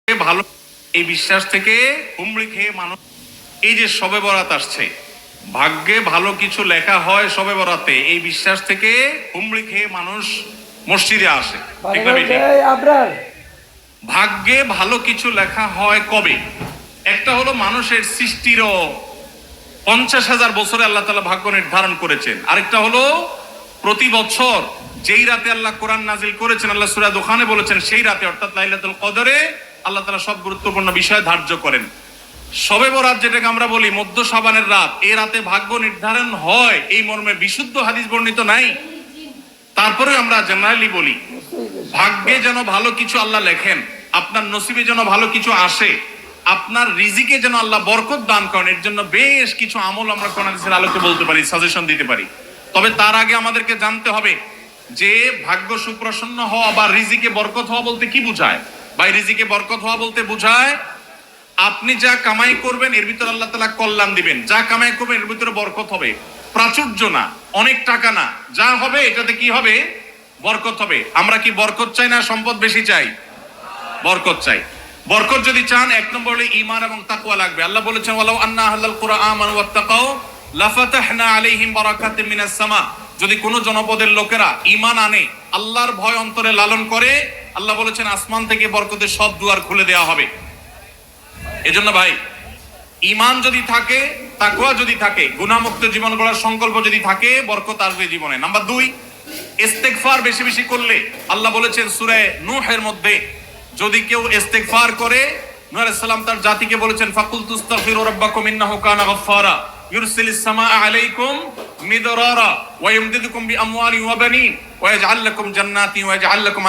ভালো এই বিশ্বাস থেকে হুমড়ি খেয়ে মানুষ এই যে শবে বরাত আসছে, ভাগ্যে ভালো কিছু লেখা হয় শবে বরাতে, এই বিশ্বাস থেকে হুমড়ি খেয়ে মানুষ মসজিদে আসে। ঠিক না বেশি? ভাগ্যে ভালো কিছু লেখা হয় কবে? একটা হলো মানুষের সৃষ্টিরও 50,000 বছরে আল্লাহ তাআলা ভাগ্য নির্ধারণ করেছেন। আরেকটা হলো প্রতি বছর যেই রাতে আল্লাহ কোরআন নাজিল করেছেন, আল্লাহ সূরা দুখানে বলেছেন সেই রাতে অর্থাৎ লাইলাতুল কদরে আল্লাহ তাআলা সব গুরুত্বপূর্ণ বিষয় ধার্য করেন। শবে বরাত যেটাকে আমরা বলি মধ্য শাবানের রাত, এই রাতে ভাগ্য নির্ধারণ হয় এই মর্মে বিশুদ্ধ হাদিস বর্ণিত নাই। তারপরে আমরা জেনারেলি বলি ভাগ্যে যেন ভালো কিছু আল্লাহ লেখেন, আপনার নসিবে যেন ভালো কিছু আসে, আপনার রিজিকে যেন আল্লাহ বরকত দান করেন, এর জন্য বেশ কিছু আমল আমরা কোরআন হাদিসের আলোকে বলতে পারি, সাজেশন দিতে পারি। তবে তার আগে আমাদেরকে জানতে হবে যে ভাগ্য সুপ্রসন্ন হওয়া বা রিজিকে বরকত হওয়া বলতে কি বোঝায়। বা রিজিকে বরকত হওয়া বলতে বোঝায় আপনি যা কামাই করবেন এর ভিতরে আল্লাহ তাআলা কল্যাণ দিবেন, যা কামাই করবেন এর ভিতরে বরকত হবে। প্রাচুর্য না, অনেক টাকা না, যা হবে এটাতে কি হবে? বরকত হবে। আমরা কি বরকত চাই না সম্পদ বেশি চাই? বরকত চাই। বরকত যদি চান এক নম্বর হলো ঈমান এবং তাকওয়া লাগবে। আল্লাহ বলেছেন ওয়ালাউ আন্না আহলাল কুরআন আমানু ওয়াত্তাকাউ লাফাতাহনা আলাইহিম বারাকাতিম মিনাস সামা। যদি কোন জনপদের লোকেরা ঈমান আনে, আল্লাহর ভয় অন্তরে লালন করে, আল্লাহ বলেছেন আসমান থেকে বরকতের সব দুয়ার খুলে দেওয়া হবে। এজন্য ভাই ঈমান যদি থাকে, তাকওয়া যদি থাকে, গুনাহমুক্ত জীবন গড়ার সংকল্প যদি থাকে, বরকত আসবে জীবনে। নাম্বার 2, ইস্তেগফার বেশি বেশি করলে আল্লাহ বলেছেন সূরা নূহের মধ্যে যদি কেউ ইস্তেগফার করে, নূহ আলাইহিস সালাম তার জাতিকে বলেছেন ফাকুল তুস্তাগফিরু রাব্বাকুম ইন্নাহু কানা গাফফারা ইউরসিলিস সামাআ আলাইকুম মিদরারা ওয়া ইমদিদুকুম বিআমওয়ালিন ওয়া বানিন ওয়া ইয়াজআল লাকুম জান্নাতিন ওয়া ইয়াজআল লাকুম